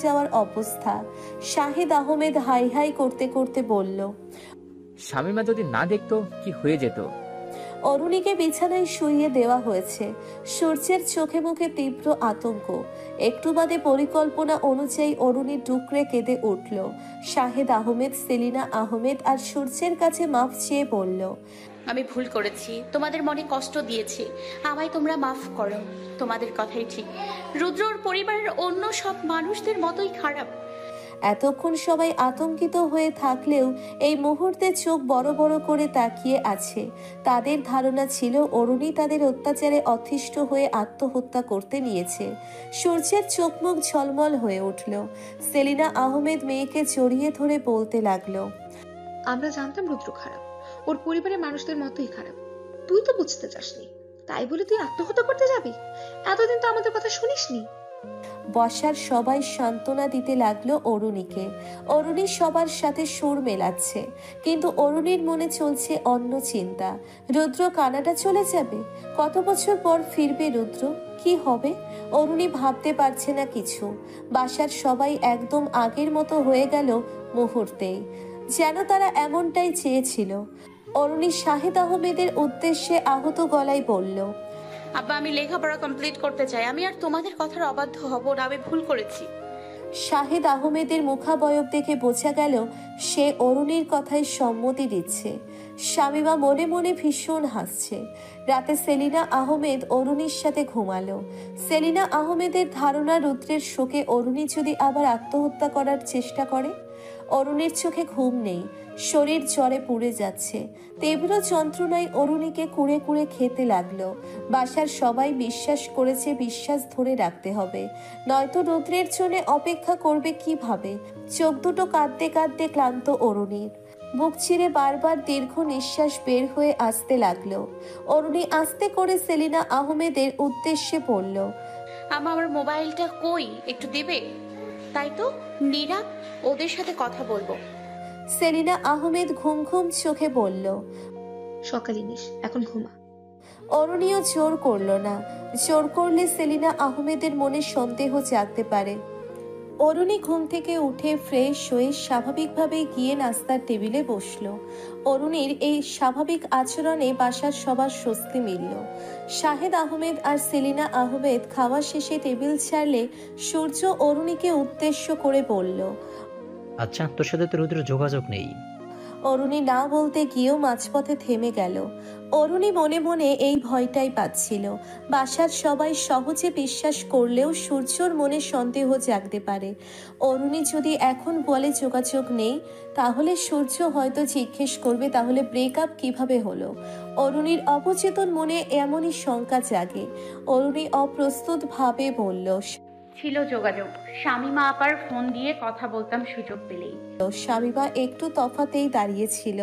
যাওয়ার অবস্থা। Shahid Ahmed high high করতে করতে বলল, শামীমা যদি না দেখতো কি হয়ে যেত। অরুণীকে বিছানায় শুইয়ে দেওয়া হয়েছে। সূর্যের চোখে মুখে তীব্র আতঙ্ক। একটু বাদে পরিকল্পনা অনুযায়ী অরুণী ডুকরে কেঁদে উঠল। শাহেদ আহমেদ, সেলিনা আহমেদ আর সূর্যের কাছে মাফ চেয়ে বলল, আমি ভুল করেছি, তোমাদের মনে কষ্ট দিয়েছি, আমায় তোমরা মাফ করো। তোমাদের কথাই ঠিক, রুদ্র ওর পরিবারের অন্য সব মানুষদের মতোই খারাপ। এতক্ষণ সবাই আতঙ্কিত হয়ে থাকলেও এই মুহূর্তে চোখ বড় বড় করে তাকিয়ে আছে। তাদের ধারণা ছিল অরুণী তাদের অত্যাচারে অতিষ্ঠ হয়ে আত্মহত্যা করতে নিয়েছে। সূর্যের চোখ মুখ ঝলমল হয়ে উঠল। সেলিনা আহমেদ মেয়েকে জড়িয়ে ধরে বলতে লাগলো, আমরা জানতাম রুদ্র খারাপ, ওর পরিবারের মানুষদের মতোই খারাপ। তুই তো বুঝতে চাসনি, তাই বলে তুই আত্মহত্যা করতে যাবি? এতদিন তো আমাদের কথা শুনিসনি। বসার সবাই সান্ত্বনা দিতে লাগলো অরুণীকে। অরুণী সবার সাথে সুর মেলাচ্ছে, কিন্তু অরুণীর মনে চলছে অন্য চিন্তা। রুদ্র কানাডা চলে যাবে, কত বছর পর ফিরবে রুদ্র, কি হবে? অরুণী ভাবতে পারছে না কিছু। বাসার সবাই একদম আগের মতো হয়ে গেল মুহূর্তেই, যেন তারা এমনটাই চেয়েছিল। অরুণী শাহেদ আহমেদের উদ্দেশ্যে আহত গলায় বলল, আব্বা, আমি লেখাপড়া কমপ্লিট করতে চাই, আমি আর তোমাদের কথার অবাধ্য হব না, আমি ভুল করেছি। শাহেদ আহমেদের মুখাবয়ব দেখে বোঝা গেল সে অরুণীর কথায় সম্মতি দিচ্ছে। শামীমা মনে মনে ভীষণ হাসছে। রাতে সেলিনা আহমেদ অরুণীর সাথে ঘুমালো। সেলিনা আহমেদের ধারণা রুদ্রের শোকে অরুণী যদি আবার আত্মহত্যা করার চেষ্টা করে। অরুণীর চোখে ঘুম নেই, শরীর জ্বরে পুড়ে যাচ্ছে। তীব্র যন্ত্রণায় অরুণীকে কুড়ে কুড়ে খেতে লাগলো। বাসার সবাই বিশ্বাস করেছে বিশ্বাস ধরে রাখতে হবে, নয়তো রুদ্রের জন্য অপেক্ষা করবে কিভাবে। চোখ দুটো কাঁদতে কাঁদতে ক্লান্ত অরুণীর। বুক চিরে বারবার দীর্ঘ নিঃশ্বাস বের হয়ে আসতে লাগলো। অরুণী আস্তে করে সেলিনা আহমেদের উদ্দেশ্যে বলল, আমার মোবাইলটা কই, একটু দেবে? তাই তো, নীরা, ওদের সাথে কথা বলবো। সেলিনা আহমেদ ঘুম ঘুম চোখে বলল, সকালে নিস, এখন ঘুমা। অরুণীও জোর করল না। জোর করলে সেলিনা আহমেদের মনে সন্দেহ জাগতে পারে। অরুণী ঘুম থেকে উঠে ফ্রেশ হয়ে স্বাভাবিকভাবে গিয়ে নাস্তার টেবিলে বসলো। অরুণীর এই স্বাভাবিক আচরণে বাসার সবার স্বস্তি মিলল। শাহেদ আহমেদ আর সেলিনা আহমেদ খাওয়া শেষে টেবিল ছাড়লে সূর্য অরুণীকে উদ্দেশ্য করে বলল, আচ্ছা, তোর সাথে তো রুদ্র যোগাযোগ নেই। অরুণী না বলতে গিয়েও মাঝপথে থেমে গেল। অরুণী মনে মনে এই ভয়টাই পাচ্ছিল, বাসার সবাই সহজে বিশ্বাস করলেও সূর্যর মনে সন্দেহ জাগতে পারে। অরুণী যদি এখন বলে যোগাযোগ নেই, তাহলে সূর্য হয়তো জিজ্ঞেস করবে তাহলে ব্রেকআপ কিভাবে হলো। অরুণীর অবচেতন মনে এমনই শঙ্কা জাগে। অরুণী অপ্রস্তুত ভাবে বলল, ছিল যোগাযোগ, শামীমা আপার ফোন দিয়ে কথা বলতাম সুযোগ পেলেই। শামীমা একটু তফাতেই দাঁড়িয়েছিল,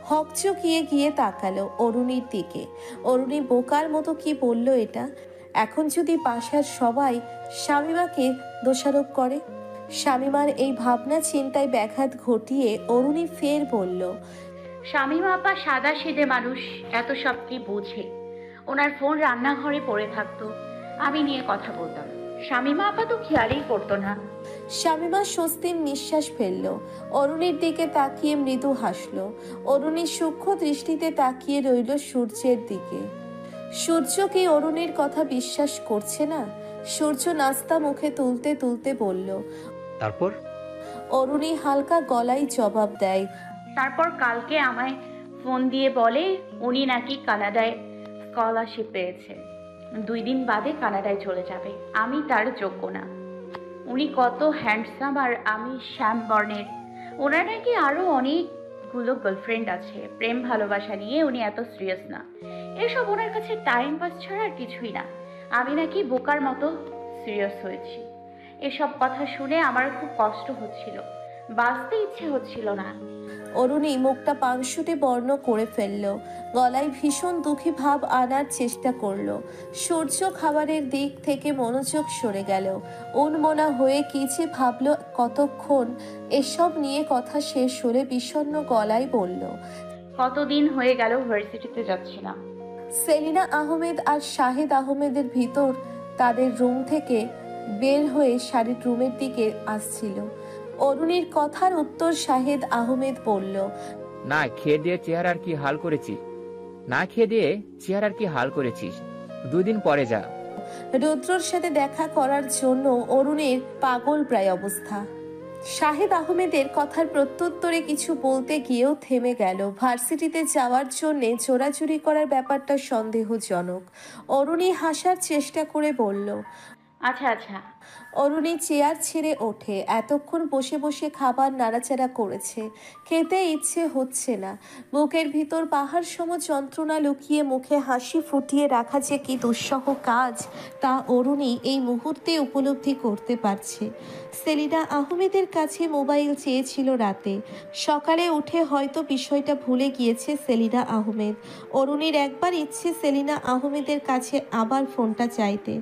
হকচকিয়ে গিয়ে তাকালো অরুণীর দিকে। অরুণী বোকার মতো কি বলল এটা? এখন যদি বাসার সবাই শামীমাকে দোষারোপ করে? শামীমার এই ভাবনা চিন্তায় ব্যাঘাত ঘটিয়ে অরুণী ফের বলল, শামীমা আপা সাদা সিধে মানুষ, এত সব কি বোঝে? ওনার ফোন রান্নাঘরে পড়ে থাকতো, আমি নিয়ে কথা বলতাম, শামীমা আপা তো খেয়ালই করতো না। শামীমা স্বস্তির নিঃশ্বাস ফেলল। অরুণীর দিকে তাকিয়ে মৃদু হাসল। অরুণী সূক্ষ্ম দৃষ্টিতে তাকিয়ে রইল সূর্যের দিকে। সূর্য কি অরুণীর কথা বিশ্বাস করছে না? সূর্য নাস্তা মুখে তুলতে তুলতে বলল, তারপর? অরুণী হালকা গলায় জবাব দেয়, তারপর কালকে আমায় ফোন দিয়ে বলে উনি নাকি কানাডায় স্কলারশিপ পেয়েছে, 2 দিন বাদে কানাডায় চলে যাবে, আমি তার যোগ্য না। উনি কত হ্যান্ডসাম আর আমি শ্যাম বর্ণের। ওনার নাকি আরো অনেকগুলো গার্লফ্রেন্ড আছে, প্রেম ভালোবাসা নিয়ে উনি এত সিরিয়াস না, এসব ওনার কাছে টাইম পাস ছাড়া আর কিছুই না। আমি নাকি বোকার মতো সিরিয়াস হয়েছি। এসব কথা শুনে আমার খুব কষ্ট হচ্ছিল, বাঁচতে ইচ্ছে হচ্ছিল না। অরুণী মুখটা পাংশুটে বর্ণ করে ফেলল, গলায় ভীষণ দুঃখী ভাব আনার চেষ্টা করলো। সূর্য খাবারের দিক থেকে মনোযোগ সরে গেল। উন্মনা হয়ে কি যে ভাবলো কতক্ষণ। এসব নিয়ে কথা শেষ হলে বিষণ্ণ গলায় বলল, কতদিন হয়ে গেল ভার্সিটিতে যাচ্ছি না। সেলিনা আহমেদ আর শাহেদ আহমেদের ভিতর তাদের রুম থেকে বের হয়ে শাড়ির রুমের দিকে আসছিল। অরুণীর কথার উত্তর শাহেদ আহমেদ বলল, না খেয়ে দিয়ে চেহারার কি হাল করেছিস? না খেয়ে দিয়ে চেহারার কি হাল করেছিস? 2 দিন পরে যা। রুদ্রর সাথে দেখা করার জন্য অরুণের পাগল প্রায় অবস্থা। শাহেদ আহমেদের কথার প্রত্যুত্তরে কিছু বলতে গিয়েও থেমে গেল। ভার্সিটিতে যাওয়ার জন্য জোরাজুরি করার ব্যাপারটা সন্দেহজনক। অরুণী হাসার চেষ্টা করে বলল, আচ্ছা আচ্ছা। অরুণী চেয়ার ছেড়ে ওঠে। এতক্ষণ বসে বসে খাবার নাড়াচাড়া করেছে, খেতে ইচ্ছে হচ্ছে না। বুকের ভিতর পাহাড় সম যন্ত্রণা লুকিয়ে মুখে হাসি ফুটিয়ে রাখা যে কি দুঃসহ কাজ তা অরুণী এই মুহূর্তে উপলব্ধি করতে পারছে। সেলিনা আহমেদের কাছে মোবাইল চেয়েছিল রাতে, সকালে উঠে হয়তো বিষয়টা ভুলে গিয়েছে সেলিনা আহমেদ। অরুণীর একবার ইচ্ছে সেলিনা আহমেদের কাছে আবার ফোনটা চাইতে,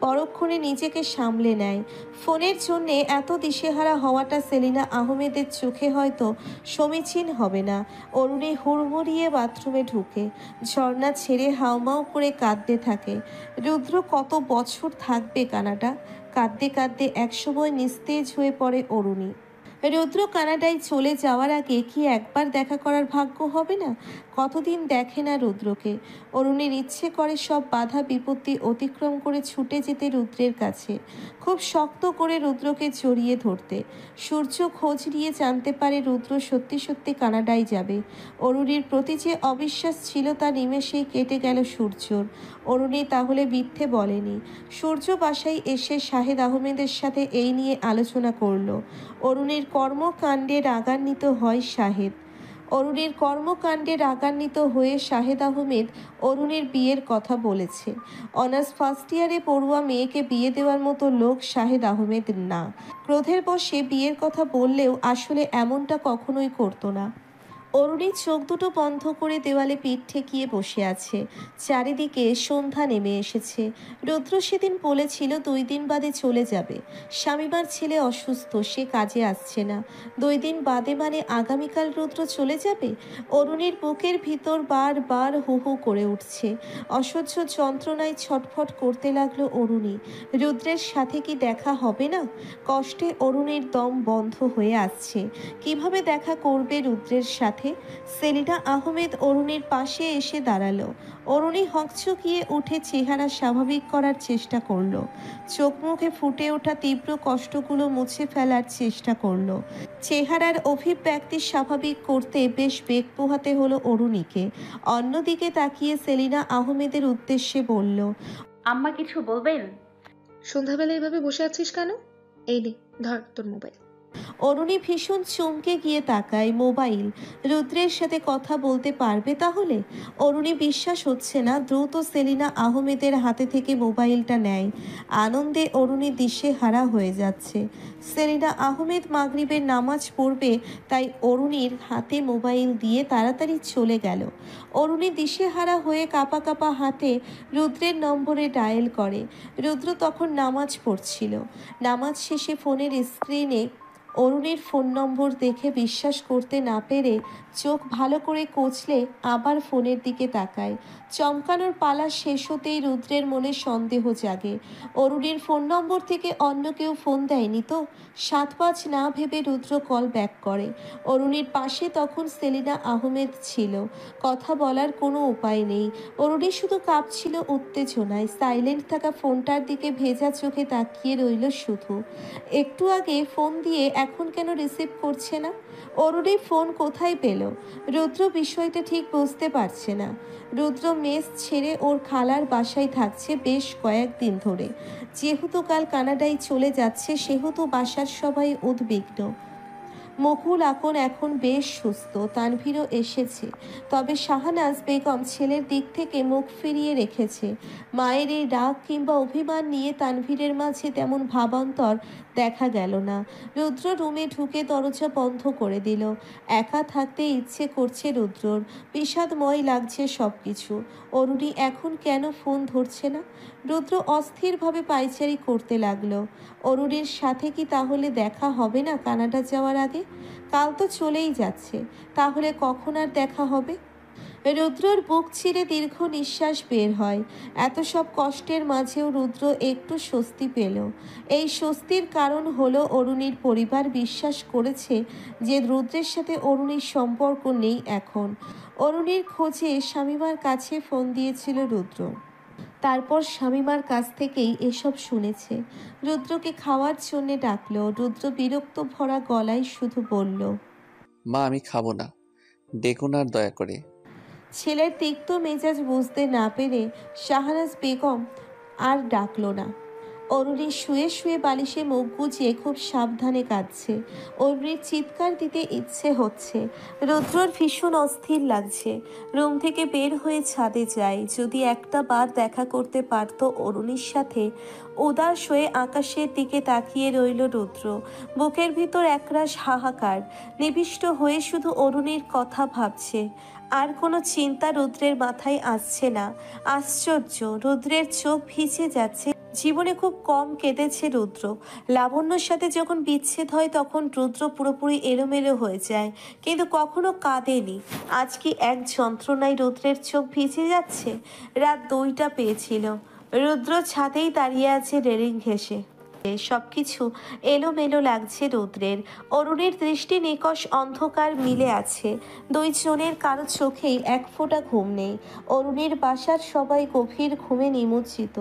পরক্ষণে নিজেকে সামলে নেয়। ফোনের জন্যে এত দিশেহারা হওয়াটা সেলিনা আহমেদের চোখে হয়তো সমীচীন হবে না। অরুণী হুড়মুড়িয়ে বাথরুমে ঢুকে ঝর্ণা ছেড়ে হাউমাউ করে কাঁদতে থাকে। রুদ্র কত বছর থাকবে কানাডা? কাঁদতে কাঁদতে একসময় নিস্তেজ হয়ে পড়ে অরুণী। রুদ্র কানাডায় চলে যাওয়ার আগে কি একবার দেখা করার ভাগ্য হবে না? কতদিন দেখে না রুদ্রকে। অরুণীর ইচ্ছে করে সব বাধা বিপত্তি অতিক্রম করে ছুটে যেতে রুদ্রের কাছে, খুব শক্ত করে রুদ্রকে জড়িয়ে ধরতে। সূর্য খোঁজ নিয়ে জানতে পারে রুদ্র সত্যি সত্যি কানাডায় যাবে। অরুণীর প্রতি যে অবিশ্বাস ছিল তা নিমেষেই কেটে গেল সূর্যর। অরুণী তাহলে মিথ্যে বলেনি। সূর্য বাসায় এসে শাহেদ আহমেদের সাথে এই নিয়ে আলোচনা করলো। অরুণীর কর্মকাণ্ডে রাগান্বিত হয় শাহেদ। অরুণীর কর্মকাণ্ডে রাগান্বিত হয়ে শাহেদ আহমেদ অরুণীর বিয়ের কথা বলেছে। অনার্স ফার্স্ট ইয়ারে পড়ুয়া মেয়েকে বিয়ে দেওয়ার মতো লোক শাহেদ আহমেদ না। ক্রোধের বশে বিয়ের কথা বললেও আসলে এমনটা কখনোই করতো না। অরুণী চোখ দুটো বন্ধ করে দেওয়ালে পিঠ ঠেকিয়ে বসে আছে। চারিদিকে সন্ধ্যা নেমে এসেছে। রুদ্র সেদিন বলেছিল 2 দিন বাদে চলে যাবে। স্বামীমার ছেলে অসুস্থ, সে কাজে আসছে না। 2 দিন বাদে মানে আগামীকাল রুদ্র চলে যাবে? অরুণীর বুকের ভিতর বারবার হু হু করে উঠছে। অসহ্য যন্ত্রণায় ছটফট করতে লাগলো অরুণী। রুদ্রের সাথে কি দেখা হবে না? কষ্টে অরুণীর দম বন্ধ হয়ে আসছে। কিভাবে দেখা করবে রুদ্রের সাথে? সেলিনা আহমেদ অরুণীর পাশে এসে দাঁড়ালো। অরুণী হকচকিয়ে উঠে চেহারা স্বাভাবিক করার চেষ্টা করলো। চোখ মুখে ফুটে ওঠা তীব্র কষ্টগুলো মুছে ফেলার চেষ্টা করলো। চেহারার অভিব্যক্তি স্বাভাবিক করতে বেশ বেগ পোহাতে হলো অরুণীকে। অন্যদিকে তাকিয়ে সেলিনা আহমেদের উদ্দেশ্যে বলল, আম্মা কিছু বলবেন? সন্ধ্যাবেলা এভাবে বসে আছিস কেন? এই নে, ধর তোর মোবাইল। অরুণী ভীষণ চমকে গিয়ে তাকায়। মোবাইল? রুদ্রের সাথে কথা বলতে পারবে তাহলে? অরুণী বিশ্বাস হচ্ছে না। দ্রুত সেলিনা আহমেদের হাতে থেকে মোবাইলটা নেয়। আনন্দে অরুণী দিশেহারা হয়ে যাচ্ছে। সেলিনা আহমেদ মাগরিবের নামাজ পড়বে, তাই অরুণীর হাতে মোবাইল দিয়ে তাড়াতাড়ি চলে গেল। অরুণী দিশেহারা হয়ে কাঁপা কাঁপা হাতে রুদ্রের নম্বরে ডায়েল করে। রুদ্র তখন নামাজ পড়ছিল। নামাজ শেষে ফোনের স্ক্রিনে অরুণীর ফোন নম্বর দেখে বিশ্বাস করতে না পেরে চোখ ভালো করে কচলে আবার ফোনের দিকে তাকায়। চমকানোর পালা শেষ হতেই রুদ্রের মনে সন্দেহ জাগে। অরুণীর ফোন নম্বর থেকে অন্য কেউ ফোন দেয়নি তো? 7-5 না ভেবে রুদ্র কল ব্যাক করে। অরুণীর পাশে তখন সেলিনা আহমেদ ছিল। কথা বলার কোনো উপায় নেই। অরুণী শুধু কাঁপছিল উত্তেজনায়। সাইলেন্ট থাকা ফোনটার দিকে ভেজা চোখে তাকিয়ে রইল শুধু। একটু আগে ফোন দিয়ে এখন কেন রিসিভ করছে না? অরুণী ফোন কোথায় পেল? রুদ্র বিষয়টা ঠিক বুঝতে পারছে না। রুদ্র মেস ছেড়ে ওর খালার বাসায় থাকছে বেশ কয়েকদিন ধরে। যেহেতু কাল কানাডায় চলে যাচ্ছে সেহেতু বাসার সবাই উদ্বিগ্ন। মকুল আকন এখন বেশ সুস্থ, তানভীরও এসেছে। তবে শাহনাজ বেগম ছেলের দিক থেকে মুখ ফিরিয়ে রেখেছে। মায়ের এই রাগ কিংবা অভিমান নিয়ে তানভীরের মাঝে তেমন ভাবান্তর দেখা গেল না। রুদ্র রুমে ঢুকে দরজা বন্ধ করে দিল। একা থাকতে ইচ্ছে করছে রুদ্রর। বিষাদময় লাগছে সব কিছু। অরুণী এখন কেন ফোন ধরছে না? রুদ্র অস্থিরভাবে পায়চারি করতে লাগলো। অরুণীর সাথে কি তাহলে দেখা হবে না কানাডা যাওয়ার আগে? কাল তো চলেই যাচ্ছে, তাহলে কখন আর দেখা হবে? রুদ্রর বুক ছিঁড়ে দীর্ঘ নিঃশ্বাস বের হয়। এত সব কষ্টের মাঝেও রুদ্র একটু স্বস্তি পেল। এই স্বস্তির কারণ হলো অরুণীর পরিবার বিশ্বাস করেছে যে রুদ্রের সাথে অরুণীর সম্পর্ক নেই এখন। অরুণীর খোঁজে শামীমার কাছে ফোন দিয়েছিল রুদ্র। তারপর শামীমার কাছ থেকেই এসব শুনেছে। রুদ্রকে খাওয়ার জন্যে ডাকলো। রুদ্র বিরক্ত ভরা গলায় শুধু বলল, মা আমি খাবো না, ডেকো না আর দয়া করে। ছেলের তিক্ত মেজাজ বুঝতে না পেরে শাহনাজ বেগম আর ডাকলো না। অরুণী শুয়ে শুয়ে বালিশে মুখ গুজিয়ে খুব সাবধানে কাঁদছে। অরুণীর চিৎকার দিতে ইচ্ছে হচ্ছে। রুদ্রর ভীষণ অস্থির লাগছে। রুম থেকে বের হয়ে ছাদে যায়। যদি একটা বার দেখা করতে পারত অরুণীর সাথে। উদাস হয়ে আকাশের দিকে তাকিয়ে রইল রুদ্র। বুকের ভিতর একরাশ হাহাকার। নিবিষ্ট হয়ে শুধু অরুণীর কথা ভাবছে। আর কোনো চিন্তা রুদ্রের মাথায় আসছে না। আশ্চর্য, রুদ্রের চোখ ভিজে যাচ্ছে। জীবনে খুব কম কেঁদেছে রুদ্র। লাবণ্যর সাথে যখন বিচ্ছেদ হয় তখন রুদ্র পুরোপুরি এলোমেলো হয়ে যায়, কিন্তু কখনো কাঁদেনি। আজ কি এক যন্ত্রণায় রুদ্রের চোখ ভিজে যাচ্ছে? রাত 2টা পেয়েছিল। রুদ্র ছাদেই দাঁড়িয়ে আছে রেলিং ঘেঁষে। সবকিছু এলোমেলো লাগছে রুদ্রের। অরুণীর দৃষ্টি নিকষ অন্ধকার মিলে আছে। দুইজনের কারো চোখেই এক ফোঁটা ঘুম নেই। অরুণীর বাসার সবাই গভীর ঘুমে নিমজ্জিত।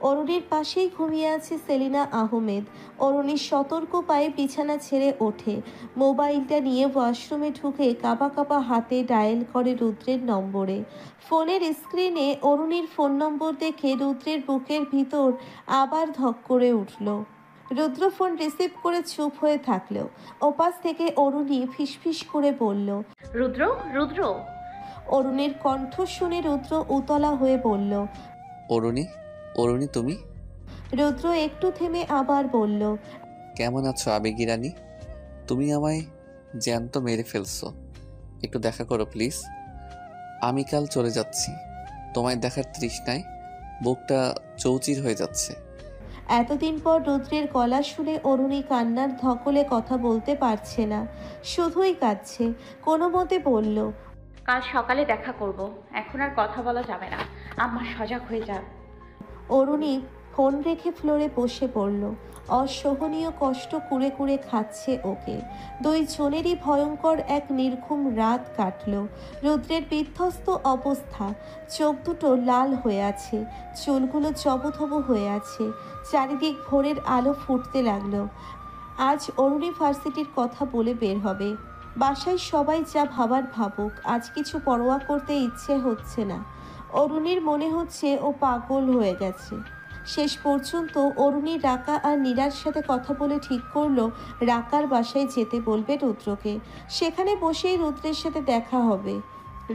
অরুণীর পাশেই ঘুমিয়ে আছে সেলিনা আহমেদ। অরুণী সতর্ক পায়ে বিছানা ছেড়ে ওঠে। মোবাইলটা নিয়ে ওয়াশরুমে ঢুকে কাঁপা কাঁপা হাতে ডায়াল করে রুদ্রের নম্বরে। ফোনের স্ক্রিনে অরুণীর ফোন নম্বর দেখে রুদ্রের বুকের ভিতর আবার ধক করে উঠল। রুদ্র ফোন রিসিভ করে চুপ হয়ে থাকলেও ওপাশ থেকে অরুণী ফিসফিস করে বলল, রুদ্র, রুদ্র। অরুণীর কণ্ঠ শুনে রুদ্র উতলা হয়ে বলল, অরুণী, অরুণী তুমি? রুদ্র একটু থেমে আবার বলল, কেমন আছো আবেগী রানী? তুমি আমায় জ্যান্ত মেরে ফেলছো, একটু দেখা করো প্লিজ। আমি কাল চলে যাচ্ছি। তোমায় দেখার তৃষ্ণায় বুকটা চৌচির হয়ে যাচ্ছে। এতদিন পর রুদ্রের গলা শুনে অরুণী কান্নার ধকলে কথা বলতে পারছে না, শুধুই কাঁদছে। কোনো মতে বলল, কাল সকালে দেখা করব, এখন আর কথা বলা যাবে না। আম্মা সজাগ হয়ে যান। অরুণী ফোন রেখে ফ্লোরে বসে পড়ল। অসহনীয় কষ্ট কুড়ে কুড়ে খাচ্ছে ওকে। দুইজনেরই ভয়ঙ্কর এক নির্ঘুম রাত কাটল। রুদ্রের বিধ্বস্ত অবস্থা, চোখ দুটো লাল হয়ে আছে, চুলগুলো জবথব হয়ে আছে। চারিদিক ভোরের আলো ফুটতে লাগলো। আজ অরুণী ভার্সিটির কথা বলে বের হবে। বাসায় সবাই যা ভাবার ভাবুক, আজ কিছু পরোয়া করতে ইচ্ছে হচ্ছে না। অরুণীর মনে হচ্ছে ও পাগল হয়ে গেছে। শেষ পর্যন্ত অরুণী রাকা আর নীরার সাথে কথা বলে ঠিক করলো রাকার বাসায় যেতে বলবে রুদ্রকে। সেখানে বসেই রুদ্রের সাথে দেখা হবে।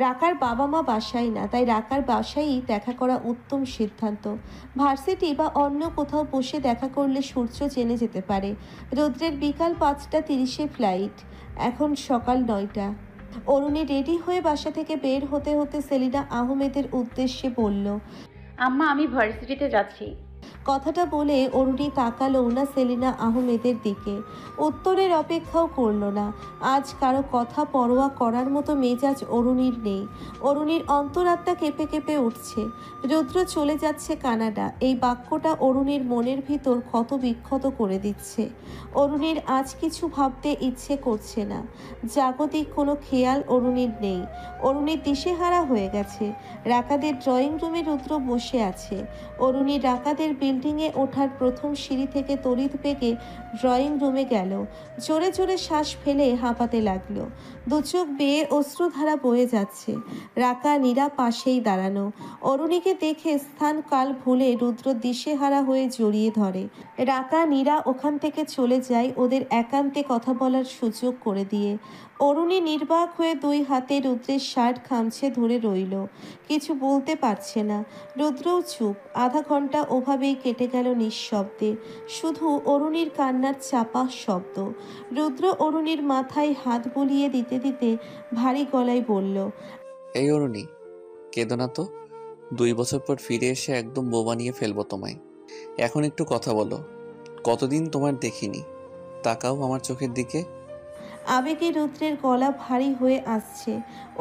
রাকার বাবা মা বাসায় না, তাই রাকার বাসায়ই দেখা করা উত্তম সিদ্ধান্ত। ভার্সিটি বা অন্য কোথাও বসে দেখা করলে সূর্য জেনে যেতে পারে। রুদ্রের বিকাল 5:30 ফ্লাইট, এখন সকাল 9টা। অরুণী রেডি হয়ে বাসা থেকে বের হতে হতে সেলিনা আহমেদের উদ্দেশ্যে বলল, আম্মা আমি ভার্সিটিতে যাচ্ছি। কথাটা বলে অরুণী তাকালো না সেলিনা আহমেদের দিকে। উত্তরের অপেক্ষাও করল না। আজ কারো কথা পরোয়া করার মতো মেজাজ অরুণীর নেই। অরুণীর অন্তরাত্মা কেঁপে কেঁপে উঠছে। রুদ্র চলে যাচ্ছে কানাডা, এই বাক্যটা অরুণীর মনের ভিতর ক্ষত বিক্ষত করে দিচ্ছে। অরুণীর আজ কিছু ভাবতে ইচ্ছে করছে না। জাগতিক কোনো খেয়াল অরুণীর নেই। অরুণী দিশেহারা হয়ে গেছে। রাকাদের ড্রয়িং রুমে রুদ্র বসে আছে। অরুণী রাকাদের বিল্ডিংয়ে ওঠার প্রথম সিঁড়ি থেকে তড়িৎ বেগে ড্রয়িং রুমে গেল। জোরে জোরে শ্বাস ফেলে হাঁপাতে লাগলো। দুচোখ বেয়ে অশ্রুধারা বয়ে যাচ্ছে। রাকা নীরা পাশেই দাঁড়ানো। অরুণীকে দেখে স্থান কাল ভুলে রুদ্র দিশেহারা হয়ে জড়িয়ে ধরে। রাকা নীরা ওখান থেকে চলে যায় ওদের একান্তে কথা বলার সুযোগ করে দিয়ে। অরুণী নির্বাক হয়ে 2 হাতে রুদ্রের শার্ট খামছে ধরে রইল। কিছু বলতে পারছে না। রুদ্রও চুপ। আধা ঘন্টা ওভাবেই কেটে গেল নিঃশব্দে। শুধু অরুণীর কান্নার চাপা শব্দ। রুদ্র অরুণীর মাথায় হাত বুলিয়ে দিতে দিতে ভারী গলায় বলল, এই অরুণী, কেঁদো না তো। 2 বছর পর ফিরে এসে একদম বোবা নিয়ে ফেলবো তোমায়। এখন একটু কথা বলো। কতদিন তোমার দেখিনি, তাকাও আমার চোখের দিকে। আবেগে রুদ্রের গলা ভারী হয়ে আসছে।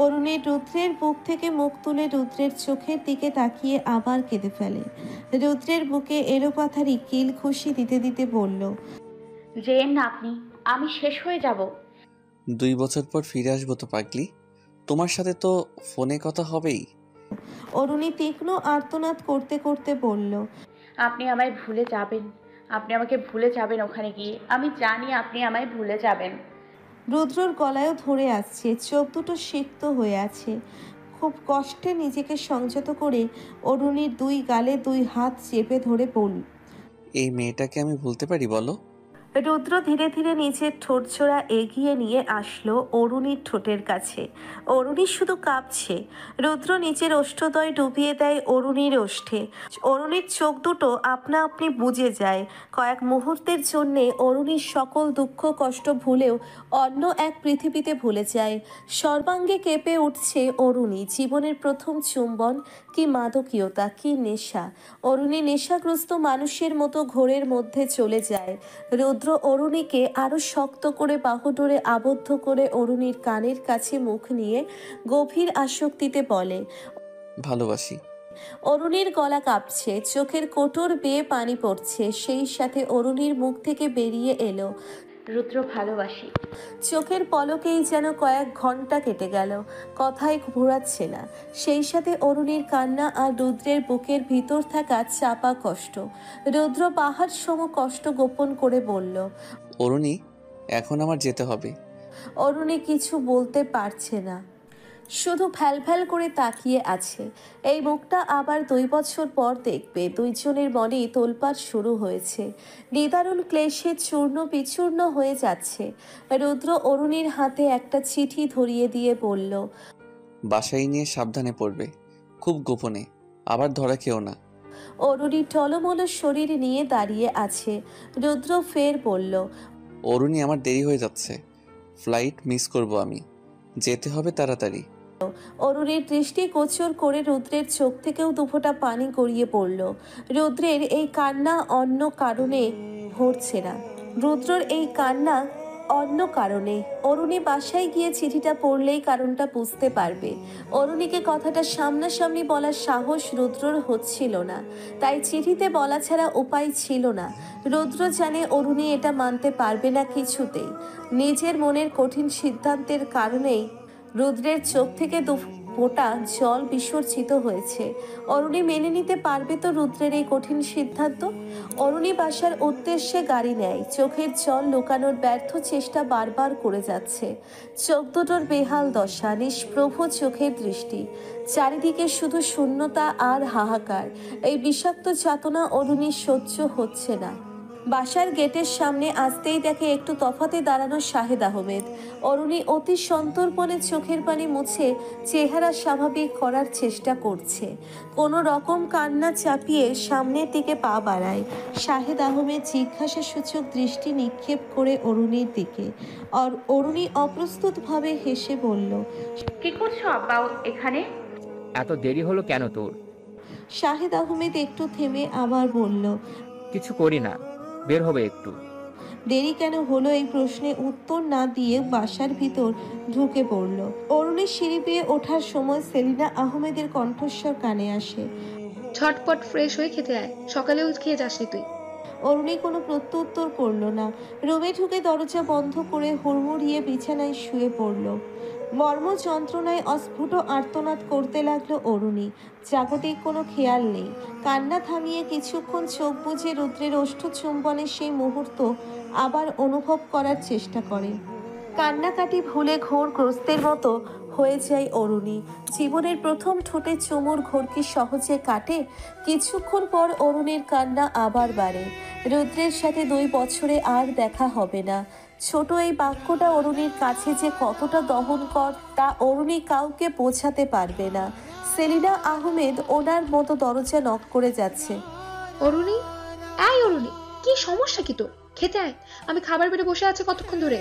অরুণীর রুদ্রের বুক থেকে মুখ তুলে রুদ্রের চোখের দিকে তাকিয়ে আবার কেঁদে ফেলে। রুদ্রের বুকে এলোপাথারি কিল খুশি দিতে দিতে বলল, যেন না আপনি, আমি শেষ হয়ে যাব। 2 বছর পর ফিরে আসবো তো পাগলি, তোমার সাথে তো ফোনে কথা হবেই। অরুণী তীক্ষ্ণ আর্তনাদ করতে করতে বলল, আপনি আমায় ভুলে যাবেন, আপনি আমাকে ভুলে যাবেন ওখানে গিয়ে। আমি জানি আপনি আমায় ভুলে যাবেন। রুদ্রর গলায়ও ধরে আসছে, চোখ দুটো সিক্ত হয়ে আছে। খুব কষ্টে নিজেকে সংযত করে অরুণীর 2 গালে 2 হাত চেপে ধরে বলল, এই মেয়েটাকে আমি ভুলতে পারি বলো? রুদ্র ধীরে ধীরে নিজের ঠোঁটছোড়া এগিয়ে নিয়ে আসলো অরুণীর ঠোঁটের কাছে। অরুণী শুধু কাঁপছে। রুদ্র নিচের ওষ্ঠদ্বয় ডুবিয়ে দেয় অরুণীর ওষ্ঠে। অরুণীর চোখ দুটো আপনা আপনি বুজে যায়। কয়েক মুহূর্তের জন্যে অরুণীর সকল দুঃখ কষ্ট ভুলেও অন্য এক পৃথিবীতে ভুলে যায়। সর্বাঙ্গে কেঁপে উঠছে অরুণী। জীবনের প্রথম চুম্বন, কি মাদকীয়তা, কি নেশা! অরুণী নেশাগ্রস্ত মানুষের মতো ঘোরের মধ্যে চলে যায়। রুদ্র অরুণীকে আরো শক্ত করে বাহুডোরে আবদ্ধ করে অরুণীর কানের কাছে মুখ নিয়ে গভীর আসক্তিতে বলে, ভালোবাসি। অরুণীর গলা কাঁপছে, চোখের কোটর বেয়ে পানি পড়ছে। সেই সাথে অরুণীর মুখ থেকে বেরিয়ে এলো, রুদ্র ভালোবাসি। চোখের পলকেই যেন কয়েক ঘন্টা কেটে গেল, কথাই ঘোরাচ্ছে না। সেই সাথে অরুণীর কান্না আর রুদ্রের বুকের ভিতর থাকা চাপা কষ্ট। রুদ্র পাহাড় সম কষ্ট গোপন করে বলল, অরুণী, এখন আমার যেতে হবে। অরুণী কিছু বলতে পারছে না, শুধু ফ্যালফ্যাল করে তাকিয়ে আছে। এই মুখটা আবার 2 বছর পর দেখবে। দুইজনের মনেই তোলপাড় শুরু হয়েছে। নিদারুণ ক্লেশে চূর্ণ বিচূর্ণ হয়ে যাচ্ছে। রুদ্র অরুণীর হাতে একটা চিঠি ধরিয়ে দিয়ে বলল, বাসায় নিয়ে সাবধানে পড়বে, খুব গোপনে, আবার ধরা খেও না। অরুণী টলমলো শরীর নিয়ে দাঁড়িয়ে আছে। রুদ্র ফের বলল, অরুণী, আমার দেরি হয়ে যাচ্ছে, ফ্লাইট মিস করব আমি, যেতে হবে তাড়াতাড়ি। অরুণীর দৃষ্টি গোচর করে রুদ্রের চোখ থেকেও দুফোঁটা পানি গড়িয়ে পড়ল। রুদ্রের এই কান্না অন্য কারণে ভরছে না। রুদ্রর এই কান্না অন্য কারণে। অরুণী বাসায় গিয়ে চিঠিটা পড়লেই কারণটা বুঝতে পারবে। অরুণীকে কথাটা সামনাসামনি বলার সাহস রুদ্রর হচ্ছিল না, তাই চিঠিতে বলা ছাড়া উপায় ছিল না। রুদ্র জানে অরুণী এটা মানতে পারবে না কিছুতেই। নিজের মনের কঠিন সিদ্ধান্তের কারণেই রুদ্রের চোখ থেকে 2 ফোঁটা জল বিসর্জিত হয়েছে। অরুণী মেনে নিতে পারবে তো রুদ্রের এই কঠিন সিদ্ধান্ত? অরুণী বাসার উদ্দেশ্যে গাড়ি নেয়। চোখের জল লুকানোর ব্যর্থ চেষ্টা বারবার করে যাচ্ছে। চোখ দুটোর বেহাল দশা, নিষ্প্রভ চোখের দৃষ্টি। চারিদিকে শুধু শূন্যতা আর হাহাকার। এই বিষাক্ত যাতনা অরুণীর সহ্য হচ্ছে না। বাসার গেটের সামনে আসতেই দেখে একটু তফাতে দাঁড়ানো শাহেদ আহমেদ। অরুণী অতি সন্তর্পণে চোখের পানি মুছে চেহারা স্বাভাবিক করার চেষ্টা করছে। কোনো রকম কান্না চাপিয়ে সামনের দিকে পা বাড়ায়। শাহেদ আহমেদ জিজ্ঞাসাসূচক দৃষ্টি নিক্ষেপ করে অরুণীর দিকে। আর অরুণী অপ্রস্তুতভাবে হেসে বলল, কি করছো আব্বা এখানে? এত দেরি হলো কেন তোর? শাহেদ আহমেদ একটু থেমে আবার বলল, কিছু করি না, বের হবে একটু। দেরি কেন হলো এই প্রশ্নে উত্তর না দিয়ে বাসার ভিতর ঢুকে পড়ল। অরুণীর সিঁড়ি বেয়ে ওঠার সময় সেলিনা আহমেদের কণ্ঠস্বর কানে আসে, ঝটপট ফ্রেশ হয়ে খেতে আয়, সকালেও খেয়ে যাসনি তুই। অরুণী কোনো প্রত্যুত্তর করল না। রুমে ঢুকে দরজা বন্ধ করে হুড়মুড়িয়ে বিছানায় শুয়ে পড়ল। মর্ম যন্ত্রণায় অস্ফুট আর্তনাদ করতে লাগলো অরুণী। জাগতিক কোনো খেয়াল নেই। কান্না থামিয়ে কিছুক্ষণ চোখ বুজে রুদ্রের ওষ্ঠ চুম্বনের সেই মুহূর্ত আবার অনুভব করার চেষ্টা করে। কান্নাকাটি ভুলে ঘোরগ্রস্তের মতো হয়ে যায় অরুণী। জীবনের প্রথম ঠোঁটে চুমুর ঘোর কি সহজে কাটে? কিছুক্ষণ পর অরুণীর কান্না আবার বাড়ে। রুদ্রের সাথে 2 বছরে আর দেখা হবে না। ছোট এই বাক্যটা অরুণীর কাছে যে কতটা দহনকর তা অরুণী কাউকে বোঝাতে পারবে না। সেলিনা আহমেদ ওনার মতো দরজা নক করে যাচ্ছে। অরুণী, এই অরুণী, কি সমস্যা কি তোর? খেতে আয়, আমি খাবার বেড়ে বসে আছে কতক্ষণ ধরে।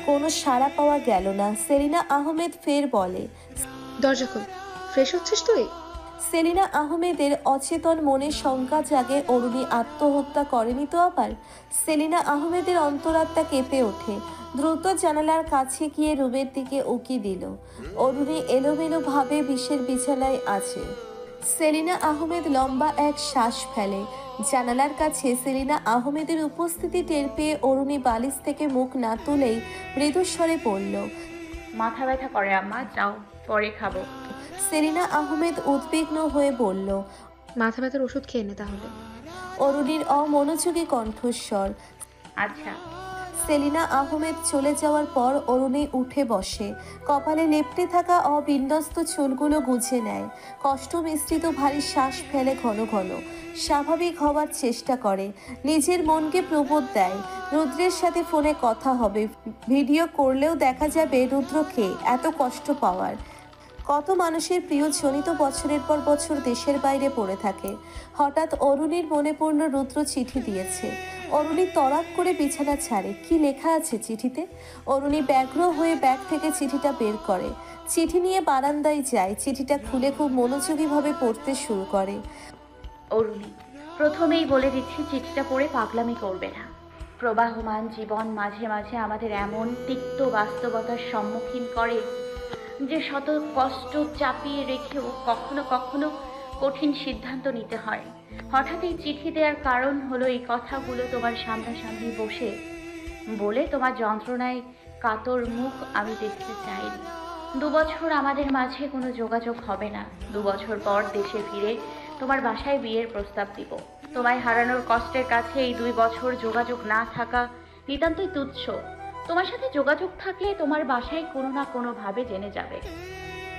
কোনো সাড়া পাওয়া গেল না। সেলিনা আহমেদ ফের বলে, দরজা খোল, ফ্রেশ হচ্ছিস তুই? সেলিনা আহমেদের অচেতন মনে শঙ্কা জাগে, অরুণী আত্মহত্যা করেনি তো আবার? সেলিনা আহমেদের অন্তরাত্মা কেঁপে ওঠে। দ্রুত জানালার কাছে গিয়ে রুমের দিকে উকি দিল। অরুণী এলোমেলো ভাবে বিষের বিছানায় আছে। সেলিনা আহমেদ লম্বা এক শ্বাস ফেলে। জানালার কাছে সেলিনা আহমেদের উপস্থিতি টের পেয়ে অরুণী বালিশ থেকে মুখ না তুলেই মৃদুস্বরে পড়ল, মাথা ব্যথা করে আম্মা, যাও পরে খাবো। সেলিনা আহমেদ উদ্বিগ্ন হয়ে বলল। মাথা ব্যথার ওষুধ খেয়ে নে তাহলে। অরুণীর অমনোযোগী কণ্ঠস্বর। আচ্ছা। সেলিনা আহমেদ চলে যাওয়ার পর অরুণী উঠে বসে। কপালে লেপ্টে থাকা অবিন্যস্ত চুলগুলো গুজে নেয়। কষ্ট মিশ্রিত ভারী শ্বাস ফেলে ঘন ঘন। স্বাভাবিক হওয়ার চেষ্টা করে। নিজের মনকে প্রবোধ দেয়, রুদ্রের সাথে ফোনে কথা হবে, ভিডিও করলেও দেখা যাবে রুদ্রকে এত কষ্ট পাওয়ার। কত মানুষের প্রিয়জনিত বছরের পর বছর দেশের বাইরে পড়ে থাকে। হঠাৎ অরুণীর মনে পড়ল রুদ্র চিঠি দিয়েছে। অরুণী তড়াক করে বিছানা ছাড়ে। কি লেখা আছে চিঠিতে? অরুণী ব্যগ্র হয়ে ব্যাগ থেকে চিঠিটা বের করে। চিঠি নিয়ে বারান্দায় যায়। চিঠিটা খুলে খুব মনোযোগীভাবে পড়তে শুরু করে। অরুণী, প্রথমেই বলে দিচ্ছি, চিঠিটা পড়ে পাগলামি করবে না। প্রবাহমান জীবন মাঝে মাঝে আমাদের এমন তিক্ত বাস্তবতার সম্মুখীন করে যে শত কষ্ট চাপিয়ে রেখেও কখনো কখনো কঠিন সিদ্ধান্ত নিতে হয়। হঠাৎ এই চিঠি দেওয়ার কারণ হলো এই কথাগুলো তোমার সামনাসামনি বসে বলে তোমার যন্ত্রণায় কাতর মুখ আমি দেখতে চাইনি। 2 বছর আমাদের মাঝে কোনো যোগাযোগ হবে না। 2 বছর পর দেশে ফিরে তোমার বাসায় বিয়ের প্রস্তাব দিব। তোমায় হারানোর কষ্টের কাছে এই 2 বছর যোগাযোগ না থাকা নিতান্তই তুচ্ছ। তোমার সাথে যোগাযোগ থাকলে তোমার বাসায় কোনো না কোনোভাবে জেনে যাবে।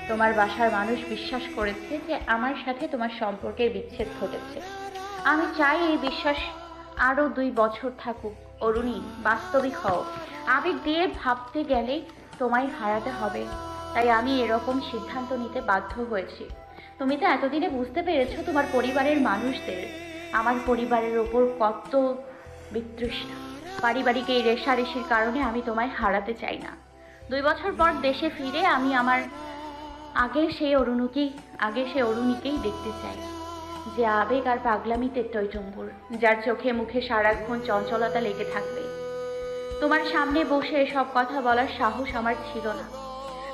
তোমার বাসার মানুষ বিশ্বাস করেছে যে আমার সাথে তোমার সম্পর্কের বিচ্ছেদ ঘটেছে। আমি চাই এই বিশ্বাস আরও 2 বছর থাকুক। অরুণী, বাস্তবিক হও। আবেগ দিয়ে ভাবতে গেলে তোমায় হারাতে হবে, তাই আমি এরকম সিদ্ধান্ত নিতে বাধ্য হয়েছি। তুমি তো এতদিনে বুঝতে পেরেছো তোমার পরিবারের মানুষদের আমার পরিবারের ওপর কত বিতৃষ্ণা। পারিবারিক এই রেষারেষির কারণে আমি তোমায় হারাতে চাই না। 2 বছর পর দেশে ফিরে আমি আমার আগের সেই অরুণীকেই দেখতে চাই, যে আবেগ আর পাগলামিতে টইটম্বুর, যার চোখে মুখে সারাক্ষণ চঞ্চলতা লেগে থাকবে। তোমার সামনে বসে এসব কথা বলার সাহস আমার ছিল না।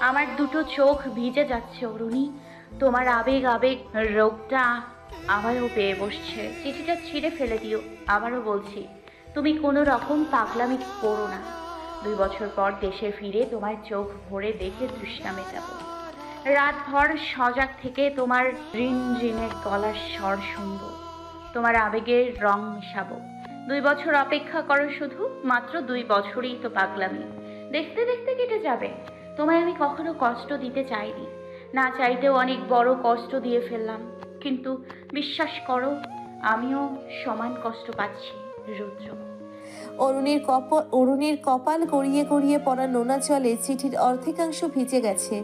আমার 2টো চোখ ভিজে যাচ্ছে অরুণী। তোমার আবেগ রোগটা আমারও পেয়ে বসছে। চিঠিটা ছিঁড়ে ফেলে দিও। আবারও বলছি, তুমি কোনো রকম পাগলামি করো না। 2 বছর পর দেশে ফিরে তোমার চোখ ভরে দেখে তৃষ্ণা মেটাবো। রাতভর সজাগ থেকে তোমার রিনরিনের গলার স্বর শুনবো, তোমার আবেগের রং মেশাবো। 2 বছর অপেক্ষা করো, শুধু মাত্র 2 বছরই তো পাগলামি দেখতে দেখতে কেটে যাবে। তোমায় আমি কখনো কষ্ট দিতে চাইনি, না চাইতেও অনেক বড় কষ্ট দিয়ে ফেললাম। কিন্তু বিশ্বাস করো, আমিও সমান কষ্ট পাচ্ছি রুদ্র। অরুণীর কপাল গড়িয়ে গড়িয়ে পড়া নোনা জলে চিঠির অর্ধেকাংশ ভিজে গেছে।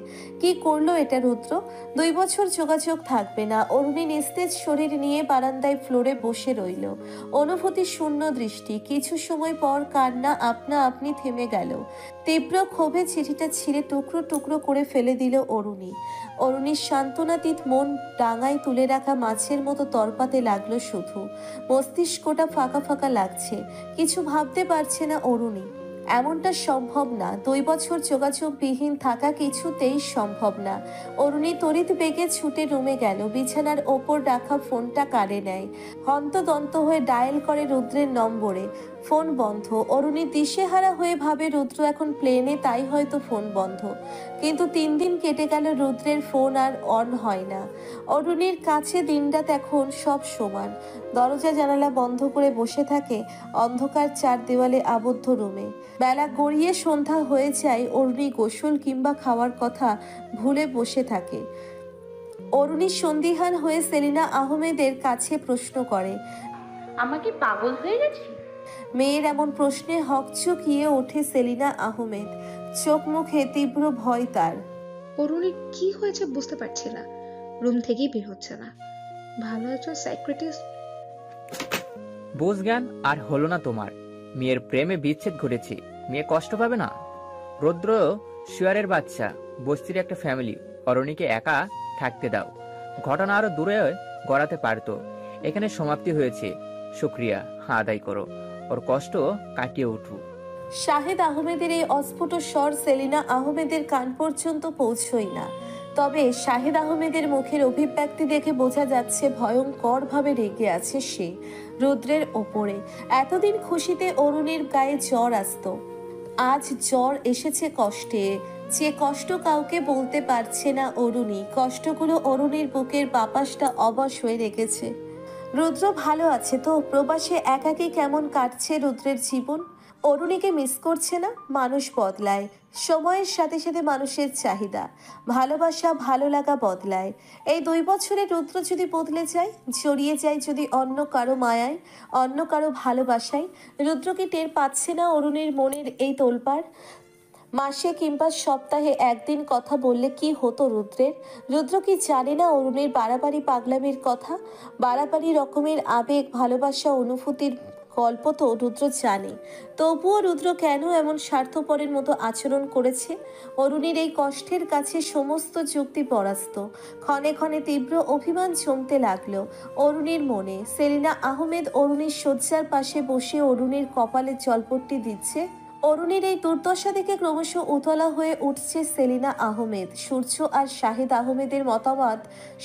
কি করলো এটা রুদ্র? 2 বছর যোগাযোগ থাকবে না। অরুণী নিস্তেজ শরীর নিয়ে বারান্দায় ফ্লোরে বসে রইল। অনুভূতি শূন্য দৃষ্টি। কিছু সময় পর কান্না আপনা আপনি থেমে গেল। তীব্র ক্ষোভে চিঠিটা ছিঁড়ে টুকরো টুকরো করে ফেলে দিল অরুণী। অরুণীর সান্ত্বনাতীত মন ডাঙায় তুলে রাখা মাছের মতো তরপাতে লাগলো শুধু। মস্তিষ্কটা ফাঁকা ফাঁকা লাগছে। কিছু ভাবতে পারছে না অরুণী। এমনটা সম্ভব না। 2 বছর যোগাযোগবিহীন থাকা কিছুতেই সম্ভব না। অরুণী তড়িৎ বেগে ছুটে রুমে গেল। বিছানার ওপর রাখা ফোনটা কাড়ে নেয়। হন্তদন্ত হয়ে ডায়াল করে রুদ্রের নম্বরে। ফোন বন্ধ। অরুণী দিশেহারা হয়ে ভাবে রুদ্র এখন প্লেনে, তাই হয়তো ফোন বন্ধ। কিন্তু 3 দিন কেটে গেল, রুদ্রের ফোন আর অন হয় না। অরুণীর কাছে দিনরাত এখন সব সমান। দরজা জানালা বন্ধ করে বসে থাকে অন্ধকার 4 দেওয়ালে আবদ্ধ রুমে। বেলা গড়িয়ে সন্ধ্যা হয়ে যায়। অরুণী গোসল কিংবা খাওয়ার কথা ভুলে বসে থাকে। অরুণী সন্দিহান হয়ে সেলিনা আহমেদের কাছে প্রশ্ন করে, আমাকে পাগল হয়ে গেছি? মেয়ের এমন প্রশ্নে হকচকিয়ে ওঠে সেলিনা আহমেদ। চোখ মুখে তীব্র ভয় তার। অরুণীর কি হয়েছে বুঝতে পারছি না। রুম থেকেই বের হচ্ছে না। ভালো একজন সাইকিয়াট্রিস্ট। বুঝ জ্ঞান আর হলো না তোমার। মেয়ের প্রেমে বিচ্ছেদ ঘটেছে, মেয়ে কষ্ট পাবে না? রুদ্র শুয়ারের বাচ্চা, বস্তির একটা ফ্যামিলি। অরুণীকে একা থাকতে দাও। ঘটনা আরো দূরে গড়াতে পারতো। এখানে সমাপ্তি হয়েছে, শুক্রিয়া আদায় করো, ওর কষ্ট কাটিয়ে উঠুক। শাহেদ আহমেদের এই অস্ফুট স্বর সেলিনা আহমেদের কান পর্যন্ত পৌঁছই না। তবে শাহেদ আহমেদের মুখের অভিব্যক্তি দেখে বোঝা যাচ্ছে ভয়ঙ্করভাবে রেগে আছে সে রুদ্রের ওপরে। এতদিন খুশিতে অরুণীর গায়ে জ্বর আসতো, আজ জ্বর এসেছে কষ্টে। যে কষ্ট কাউকে বলতে পারছে না অরুণী, কষ্টগুলো অরুণীর বুকের বাপাসটা অবশ হয়ে রেখেছে। রুদ্র ভালো আছে তো? প্রবাসে একাকী কেমন কাটছে রুদ্রের জীবন? অরুণীকে মিস করছে না? মানুষ বদলায়, সময়ের সাথে সাথে মানুষের চাহিদা, ভালোবাসা ভালো লাগা বদলায়। এই 2 বছরে রুদ্র যদি বদলে যায়, জড়িয়ে যায় যদি অন্য কারো মায়ায়, অন্য কারো ভালোবাসায়, রুদ্র কি টের পাচ্ছে না অরুণীর মনের এই তোলপাড়? মাসে কিংবা সপ্তাহে একদিন কথা বললে কি হতো রুদ্রের? রুদ্র কি জানে না অরুণীর বাড়াবাড়ি পাগলামির কথা? বাড়াবাড়ি রকমের আবেগ, ভালোবাসা, অনুভূতির গল্প তো রুদ্র জানে। তবুও রুদ্র কেন এমন স্বার্থপরের মতো আচরণ করেছে? অরুণীর এই কষ্টের কাছে সমস্ত যুক্তি পরাস্ত। ক্ষণে ক্ষণে তীব্র অভিমান জমতে লাগলো অরুণীর মনে। সেলিনা আহমেদ অরুণীর শয্যার পাশে বসে অরুণীর কপালে জলপট্টি দিচ্ছে। অরুণীর এই দুর্দশা দেখে ক্রমশ উতলা হয়ে উঠছে সেলিনা আহমেদ। সূর্য আর শাহেদ আহমেদের মতামত,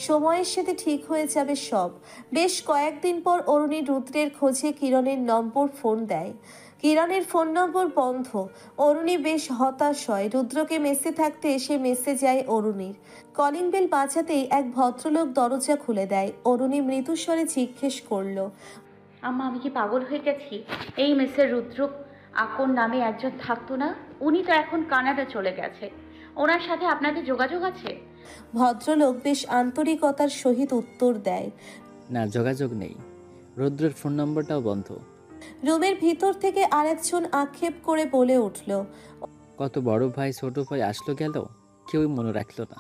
সময়ের সাথে ঠিক হয়ে যাবে সব। বেশ কয়েকদিন পর অরুণী রুদ্রের খোঁজে কিরণের নম্বর ফোন দেয়। কিরণের ফোন নম্বর বন্ধ। অরুণী বেশ হতাশ হয়। রুদ্রকে মেসে থাকতে এসে মেসে যায় অরুণীর। কলিং বেল বাজাতেই এক ভদ্রলোক দরজা খুলে দেয়। অরুণী মৃদুস্বরে জিজ্ঞেস করলো, আম্মা আমি কি পাগল হয়ে গেছি? এই মেসের রুদ্র আকর নামে একজন থাকতো না? উনি তো এখন কানাডা চলে গেছে। ওনার সাথে আপনাদের যোগাযোগ আছে? ভদ্রলোক বেশ আন্তরিকতার সহিত উত্তর দেয়, না, যোগাযোগ নেই। রুদ্রের ফোন নম্বরটাও বন্ধ। রুমের ভিতর থেকে আরেকজন আক্ষেপ করে বলে উঠল, কত বড় ভাই ছোট ভাই আসলো গেল, কেউই মনে রাখলো না।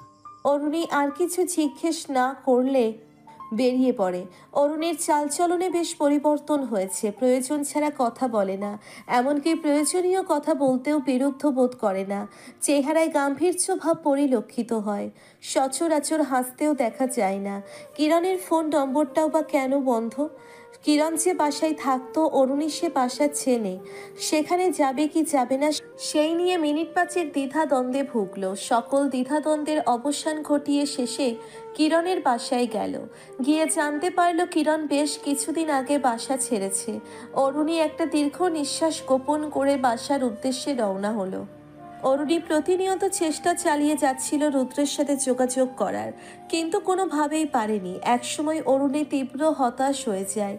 অরুণী আর কিছু জিজ্ঞেস না করলে বেরিয়ে পড়ে। অরুণীর চালচলনে বেশ পরিবর্তন হয়েছে। প্রয়োজন ছাড়া কথা বলে না, এমনকি প্রয়োজনীয় কথা বলতেও বিরুদ্ধ বোধ করে না। চেহারায় গাম্ভীর্য ভাব পরিলক্ষিত হয়, সচরাচর হাসতেও দেখা যায় না। কিরণের ফোন নম্বরটাও বা কেন বন্ধ? কিরণ যে বাসায় থাকতো, অরুণী সে বাসা চেনে, সেখানে যাবে কি যাবে না সেই নিয়ে মিনিট 5 দ্বিধা দ্বন্দ্বে ভুগল। সকল দ্বিধাদ্বন্দ্বের অবসান ঘটিয়ে শেষে কিরণের বাসায় গেল। গিয়ে জানতে পারল কিরণ বেশ কিছুদিন আগে বাসা ছেড়েছে। অরুণী একটা দীর্ঘ নিঃশ্বাস গোপন করে বাসার উদ্দেশ্যে রওনা হলো। অরুণী প্রতিনিয়ত চেষ্টা চালিয়ে যাচ্ছিল রুদ্রের সাথে যোগাযোগ করার, কিন্তু কোনোভাবেই পারেনি। একসময় অরুণী তীব্র হতাশ হয়ে যায়।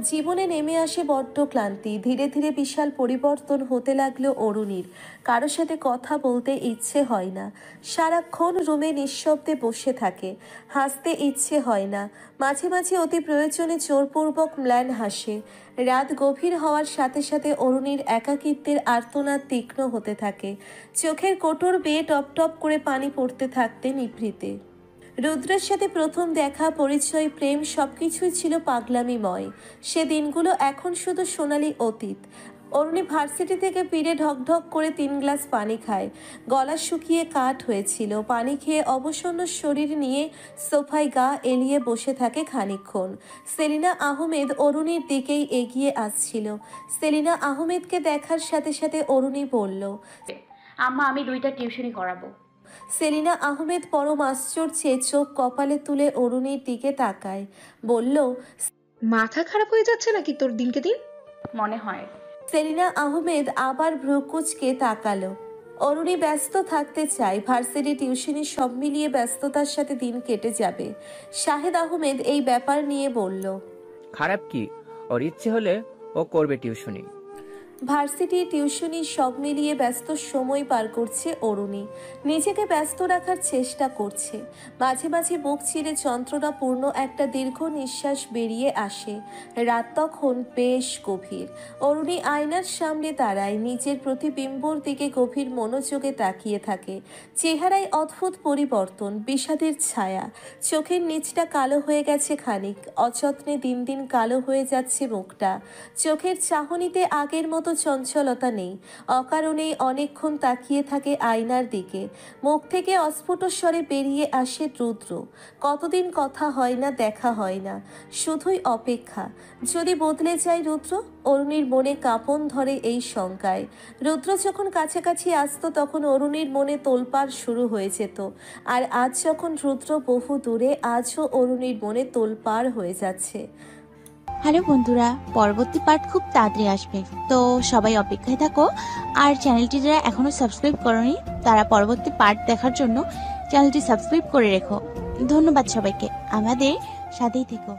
জীবনে নেমে আসে বড্ড ক্লান্তি। ধীরে ধীরে বিশাল পরিবর্তন হতে লাগলো অরুণীর। কারোর সাথে কথা বলতে ইচ্ছে হয় না, সারাক্ষণ রুমে নিঃশব্দে বসে থাকে। হাসতে ইচ্ছে হয় না, মাঝে মাঝে অতি প্রয়োজনে জোরপূর্বক ম্লান হাসে। রাত গভীর হওয়ার সাথে সাথে অরুণীর একাকিত্বের আর্তনাদ তীক্ষ্ণ হতে থাকে। চোখের কোটর বেয়ে টপ টপ করে পানি পড়তে থাকতে নিভৃতে। রুদ্রের সাথে প্রথম দেখা, পরিচয়, প্রেম সবকিছুই ছিল পাগলামিময়। সে দিনগুলো এখন শুধু সোনালি অতীত। অরুণী ভার্সিটি থেকে ফিরে ঢকঢক করে 3 গ্লাস পানি খায়। গলা শুকিয়ে কাঠ হয়েছিল। পানি খেয়ে অবসন্ন শরীর নিয়ে সোফায় গা এলিয়ে বসে থাকে খানিকক্ষণ। সেলিনা আহমেদ অরুণীর দিকেই এগিয়ে আসছিল। সেলিনা আহমেদকে দেখার সাথে সাথে অরুণী বলল, আম্মা আমি 2টা টিউশনি করাবো। সেলিনা আহমেদ পরম আশ্চর্যে চোখ কপালে তুলে অরুণীর দিকে তাকায়, বলল, মাথা খারাপ হয়ে যাচ্ছে নাকি তোর দিনকে দিন? মনে হয়। সেলিনা আহমেদ আবার ভ্রুকুচকে তাকালো। অরুণী ব্যস্ত থাকতে চায়, ভার্সিটি টিউশনি সব মিলিয়ে ব্যস্ততার সাথে দিন কেটে যাবে। শাহেদ আহমেদ এই ব্যাপার নিয়ে বলল, খারাপ কি? ওর ইচ্ছে হলে ও করবে টিউশনি। ভার্সিটি টিউশনি সব মিলিয়ে ব্যস্ত সময় পার করছে অরুণী। নিজেকে ব্যস্ত রাখার চেষ্টা করছে। মাঝে মাঝে বুক চিরে যন্ত্রণাপূর্ণ একটা দীর্ঘ নিঃশ্বাস বেরিয়ে আসে। রাত তখন বেশ গভীর। অরুণী আয়নার সামনে দাঁড়ায়, নিজের প্রতিবিম্বর দিকে গভীর মনোযোগে তাকিয়ে থাকে। চেহারায় অদ্ভুত পরিবর্তন, বিষাদের ছায়া। চোখের নিচটা কালো হয়ে গেছে খানিক, অযত্নে দিন দিন কালো হয়ে যাচ্ছে মুখটা। চোখের চাহনিতে আগের মতো মতো চঞ্চলতা নেই। অকারণেই অনেকক্ষণ তাকিয়ে থাকে আয়নার দিকে। মুখ থেকে অস্ফুট স্বরে বেরিয়ে আসে রুদ্র। কতদিন কথা হয় না, দেখা হয় না, শুধুই অপেক্ষা। যদি বদলে যায় রুদ্র? অরুণীর মনে কাঁপন ধরে এই শঙ্কায়। রুদ্র যখন কাছাকাছি আসতো তখন অরুণীর মনে তোলপাড় শুরু হয়ে যেত, আর আজ যখন রুদ্র বহু দূরে, আজও অরুণীর মনে তোলপাড় হয়ে যাচ্ছে। হ্যালো বন্ধুরা, পরবর্তী পার্ট খুব তাড়াতাড়ি আসবে, তো সবাই অপেক্ষায় থাকো। আর চ্যানেলটি যারা এখনো সাবস্ক্রাইব করোনি তারা পরবর্তী পার্ট দেখার জন্য চ্যানেলটি সাবস্ক্রাইব করে রেখো। ধন্যবাদ সবাইকে, আমাদের সাথেই থেকো।